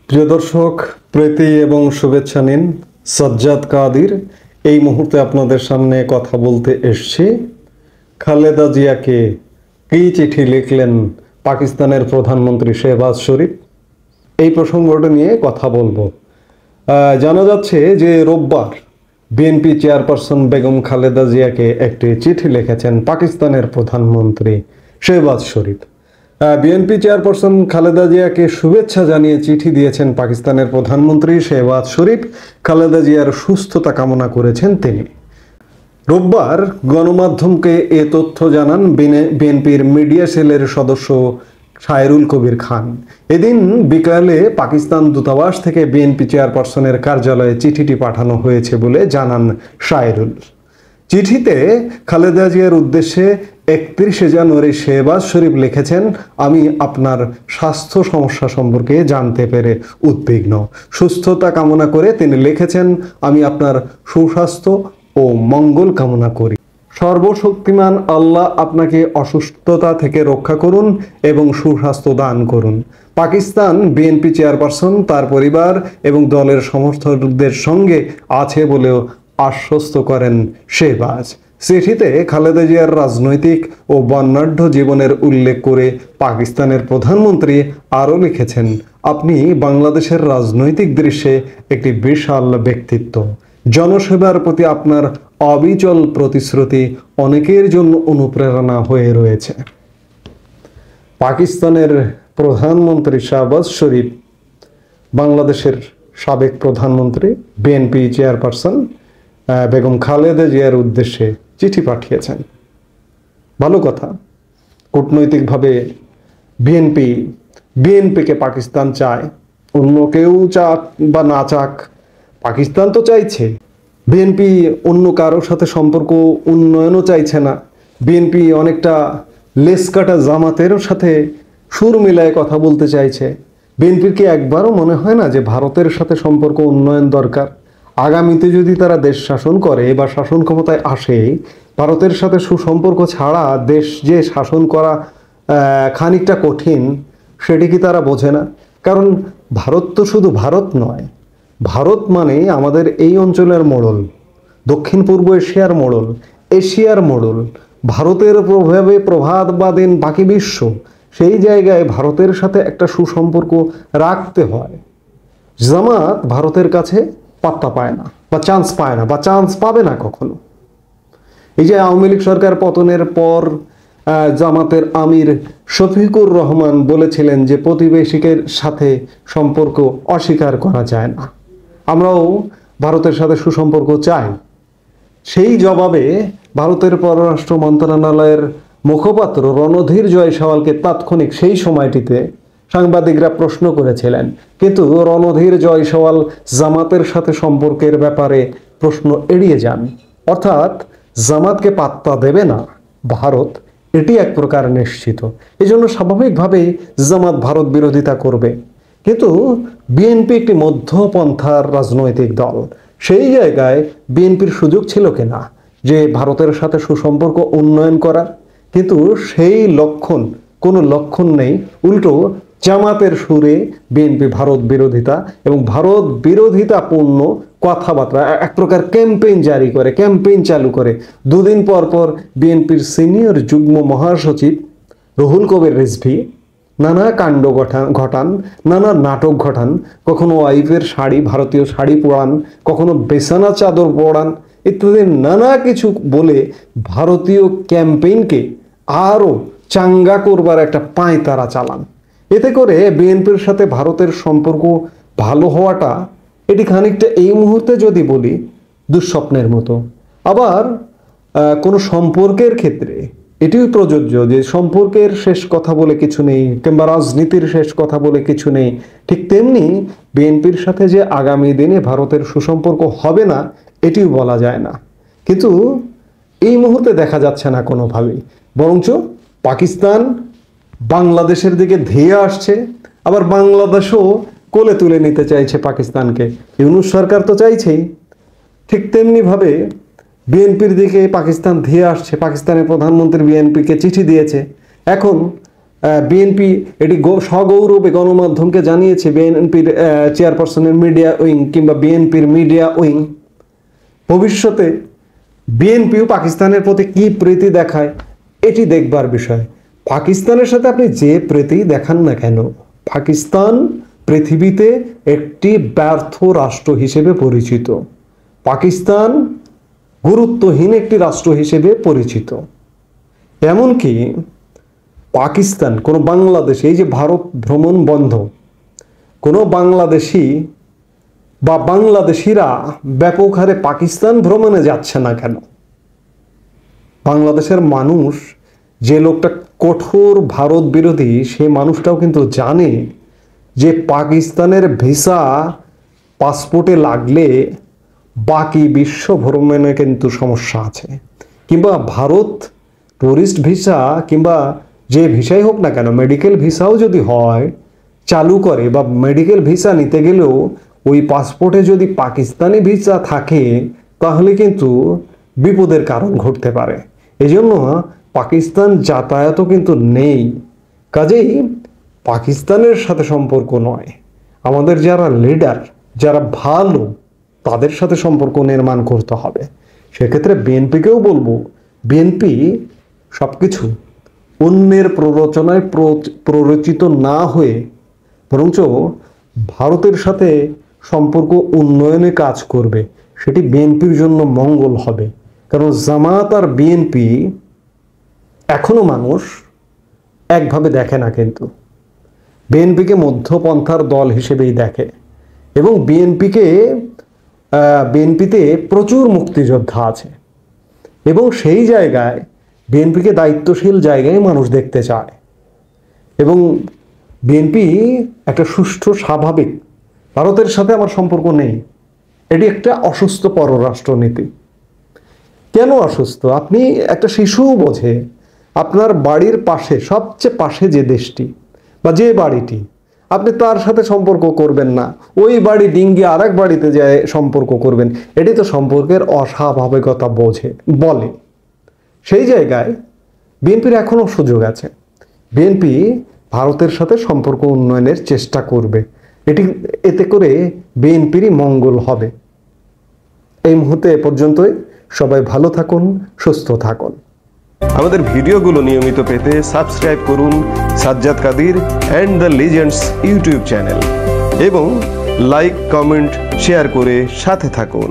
প্রিয় দর্শক, প্রীতি এবং শুভেচ্ছা নিন। সাজ্জাদ কাদির এই মুহূর্তে আপনাদের সামনে কথা বলতে এসেছি। খালেদা জিয়াকে কী চিঠি লিখলেন পাকিস্তানের প্রধানমন্ত্রী শেহবাজ শরীফ, এই প্রসঙ্গটা নিয়ে কথা বলবো। জানা যাচ্ছে যে রোববার বিএনপি চেয়ারপারসন বেগম খালেদা জিয়াকে একটি চিঠি লিখেছেন পাকিস্তানের প্রধানমন্ত্রী শেহবাজ শরীফ। বিএনপি চেয়ারপারসন খালেদা জিয়াকে শুভেচ্ছা জানিয়ে চিঠি দিয়েছেন পাকিস্তানের প্রধানমন্ত্রী শেহবাজ শরীফ। খালেদা জিয়ার সুস্থতা কামনা করেছেন তিনি। রোববার গণমাধ্যমকে এ তথ্য জানান বিএনপির মিডিয়া সেলের সদস্য শায়রুল কবির খান। এদিন বিকালে পাকিস্তান দূতাবাস থেকে বিএনপি চেয়ারপারসনের কার্যালয়ে চিঠিটি পাঠানো হয়েছে বলে জানান শায়রুল। চিঠিতে খালেদা জিয়ার উদ্দেশ্যে 31শে জানুয়ারি শেহবাজ শরীফ লিখেছেন, আমি আপনার স্বাস্থ্য সমস্যা সম্পর্কে জানতে পেরে উদ্বিগ্ন। সুস্থতা কামনা করে তিনি লিখেছেন, আমি আপনার সুস্বাস্থ্য ও মঙ্গল কামনা করি। সর্বশক্তিমান আল্লাহ আপনাকে অসুস্থতা থেকে রক্ষা করুন এবং সুস্বাস্থ্য দান করুন। পাকিস্তান বিএনপি চেয়ারপারসন তার পরিবার এবং দলের সমর্থকদের সঙ্গে আছে বলেও আশ্বস্ত করেন শেহবাজ। চিঠিতে খালেদা জিয়ার রাজনৈতিক ও বর্ণাঢ্য জীবনের উল্লেখ করে পাকিস্তানের প্রধানমন্ত্রী আরও লিখেছেন, আপনি বাংলাদেশের রাজনৈতিক দৃশ্যে একটি বিশাল ব্যক্তিত্ব। জনসেবার প্রতি আপনার অবিচল প্রতিশ্রুতি অনেকের জন্য অনুপ্রেরণা হয়ে রয়েছে। পাকিস্তানের প্রধানমন্ত্রী শাহবাজ শরীফ বাংলাদেশের সাবেক প্রধানমন্ত্রী বিএনপি চেয়ারপারসন বেগম খালেদা জিয়ার উদ্দেশ্যে চিঠি পাঠিয়েছেন। ভালো কথা। কূটনৈতিকভাবে বিএনপিকে পাকিস্তান চায়, অন্য কেউ চাক বা না চাক, পাকিস্তান তো চাইছে। বিএনপি অন্য কারোর সাথে সম্পর্ক উন্নয়নও চাইছে না। বিএনপি অনেকটা লেস কাটা জামাতের সাথে সুর মিলায় কথা বলতে চাইছে। বিএনপির কি একবারও মনে হয় না যে ভারতের সাথে সম্পর্ক উন্নয়ন দরকার? আগামীতে যদি তারা দেশ শাসন করে বা শাসন ক্ষমতায় আসে, ভারতের সাথে সুসম্পর্ক ছাড়া দেশ যে শাসন করা খানিকটা কঠিন, সেটি কি তারা বোঝে না? কারণ ভারত তো শুধু ভারত নয়, ভারত মানে আমাদের এই অঞ্চলের মোড়ল, দক্ষিণ পূর্ব এশিয়ার মোড়ল, এশিয়ার মোড়ল। ভারতের প্রভাবে প্রভাতবাদীন বাকি বিশ্ব। সেই জায়গায় ভারতের সাথে একটা সুসম্পর্ক রাখতে হয়। জামাত ভারতের কাছে পাত্তা পায় না বা চান্স পায় না বা চান্স পাবে না কখনো। এই যে আওয়ামী লীগ সরকার পতনের পর জামাতের আমির শফিকুর রহমান বলেছিলেন যে প্রতিবেশীদের সাথে সম্পর্ক অস্বীকার করা যায় না, আমরাও ভারতের সাথে সুসম্পর্ক চাই। সেই জবাবে ভারতের পররাষ্ট্র মন্ত্রণালয়ের মুখপাত্র রণধীর জয়সওয়ালকে তাৎক্ষণিক সেই সময়টিতে সাংবাদিকরা প্রশ্ন করেছিলেন, কিন্তু রণধীর জয়সওয়াল জামাতের সাথে সম্পর্কের ব্যাপারে প্রশ্ন এড়িয়ে যান। অর্থাৎ জামাতকে পাত্তা দেবে না ভারত, এটি এক প্রকার নিশ্চিত। এই জন্য স্বাভাবিকভাবেই জামাত ভারত বিরোধিতা করবে। কিন্তু বিএনপি একটি মধ্যপন্থার রাজনৈতিক দল, সেই জায়গায় বিএনপির সুযোগ ছিল কিনা যে ভারতের সাথে সুসম্পর্ক উন্নয়ন করার? কিন্তু সেই কোনো লক্ষণ নেই। উল্টো জামাতের সুরে বিএনপি ভারত বিরোধিতা এবং ভারত বিরোধিতাপূর্ণ কথাবার্তা, এক প্রকার ক্যাম্পেইন চালু করে। দুদিন পর পর বিএনপির সিনিয়র যুগ্ম মহাসচিব রুহুল কবির রিজভী নানা কাণ্ড ঘটান, নানা নাটক ঘটান। কখনো ওয়াইফের শাড়ি, ভারতীয় শাড়ি পরান, কখনো বেসানা চাদর পরান, ইত্যাদি নানা কিছু বলে ভারতীয় ক্যাম্পেইনকে আরও চাঙ্গা করবার একটা পাঁয়তারা চালান। এতে করে বিএনপির সাথে ভারতের সম্পর্ক ভালো হওয়াটা, এটি খানিকটা এই মুহূর্তে যদি বলি দুঃস্বপ্নের মতো। আবার কোনো সম্পর্কের ক্ষেত্রে এটিও প্রযোজ্য যে সম্পর্কের শেষ কথা বলে কিছু নেই, কিংবা রাজনীতির শেষ কথা বলে কিছু নেই। ঠিক তেমনি বিএনপির সাথে যে আগামী দিনে ভারতের সুসম্পর্ক হবে না, এটিও বলা যায় না। কিন্তু এই মুহূর্তে দেখা যাচ্ছে না কোনোভাবেই, বরঞ্চ পাকিস্তান বাংলাদেশের দিকে ধেয়ে আসছে। আবার বাংলাদেশও কোলে তুলে নিতে চাইছে পাকিস্তানকে। ইউনূস সরকার তো চাইছেই, ঠিক তেমনিভাবে বিএনপির দিকে পাকিস্তান ধেয়ে আসছে। পাকিস্তানের প্রধানমন্ত্রী বিএনপিকে চিঠি দিয়েছে। এখন বিএনপি এটি সগৌরবে গণমাধ্যমকে জানিয়েছে, বিএনপির চেয়ারপারসনের মিডিয়া উইং কিংবা বিএনপির মিডিয়া উইং। ভবিষ্যতে বিএনপিও পাকিস্তানের প্রতি কি প্রীতি দেখায় এটি দেখবার বিষয়। পাকিস্তানের সাথে আপনি যে প্রীতি দেখান না কেন, পাকিস্তান পৃথিবীতে একটি ব্যর্থ রাষ্ট্র হিসেবে পরিচিত। পাকিস্তান গুরুত্বহীন একটি রাষ্ট্র হিসেবে পরিচিত। এমনকি পাকিস্তান কোনো বাংলাদেশ, এই যে ভারত ভ্রমণ বন্ধ, কোনো বাংলাদেশি বা বাংলাদেশিরা ব্যাপক হারে পাকিস্তান ভ্রমণে যাচ্ছে না কেন? বাংলাদেশের মানুষ, যে লোকটা কঠোর ভারত বিরোধী, সে মানুষটাও কিন্তু জানে যে পাকিস্তানের ভিসা পাসপোর্টে লাগলে বাকি বিশ্ব ভ্রমণে কিন্তু সমস্যা আছে। কিংবা ভারত টুরিস্ট ভিসা কিংবা যে ভিসাই হোক না কেন, মেডিকেল ভিসাও যদি হয় চালু করে, বা মেডিকেল ভিসা নিতে গেলেও ওই পাসপোর্টে যদি পাকিস্তানি ভিসা থাকে তাহলে কিন্তু বিপদের কারণ ঘটতে পারে। এজন্য পাকিস্তান যাতায়াতও কিন্তু নেই। কাজেই পাকিস্তানের সাথে সম্পর্ক নয়, আমাদের যারা লিডার, যারা ভালো, তাদের সাথে সম্পর্ক নির্মাণ করতে হবে। সেক্ষেত্রে বিএনপিকেও বলবো, বিএনপি সবকিছু অন্যের প্ররোচনায় প্ররোচিত না হয়ে বরঞ্চ ভারতের সাথে সম্পর্ক উন্নয়নে কাজ করবে, সেটি বিএনপির জন্য মঙ্গল হবে। কারণ জামাত আর বিএনপি এখনো মানুষ একভাবে দেখে না, কিন্তু বিএনপিকে মধ্যপন্থার দল হিসেবেই দেখে। এবং বিএনপিতে প্রচুর মুক্তিযোদ্ধা আছে, এবং সেই জায়গায় বিএনপিকে দায়িত্বশীল জায়গায় মানুষ দেখতে চায়। এবং বিএনপি একটা সুষ্ঠু স্বাভাবিক, ভারতের সাথে আমার সম্পর্ক নেই, এটি একটা অসুস্থ পররাষ্ট্রনীতি। কেন অসুস্থ? আপনি একটা শিশুও বোঝে, আপনার বাড়ির পাশে, সবচেয়ে পাশে যে দেশটি বা যে বাড়িটি, আপনি তার সাথে সম্পর্ক করবেন না, ওই বাড়ি ডিঙ্গি আর এক বাড়িতে যায় সম্পর্ক করবেন, এটি তো সম্পর্কের অস্বাভাবিকতা বলে। সেই জায়গায় বিএনপির এখনও সুযোগ আছে। বিএনপি ভারতের সাথে সম্পর্ক উন্নয়নের চেষ্টা করবে, এতে করে বিএনপিরই মঙ্গল হবে। এই মুহূর্তে এ পর্যন্তই। সবাই ভালো থাকুন, সুস্থ থাকুন। আমাদের ভিডিওগুলো নিয়মিত পেতে সাবস্ক্রাইব করুন Sajjad Kadir and the legends YouTube channel এবং লাইক, কমেন্ট, শেয়ার করে সাথে থাকুন।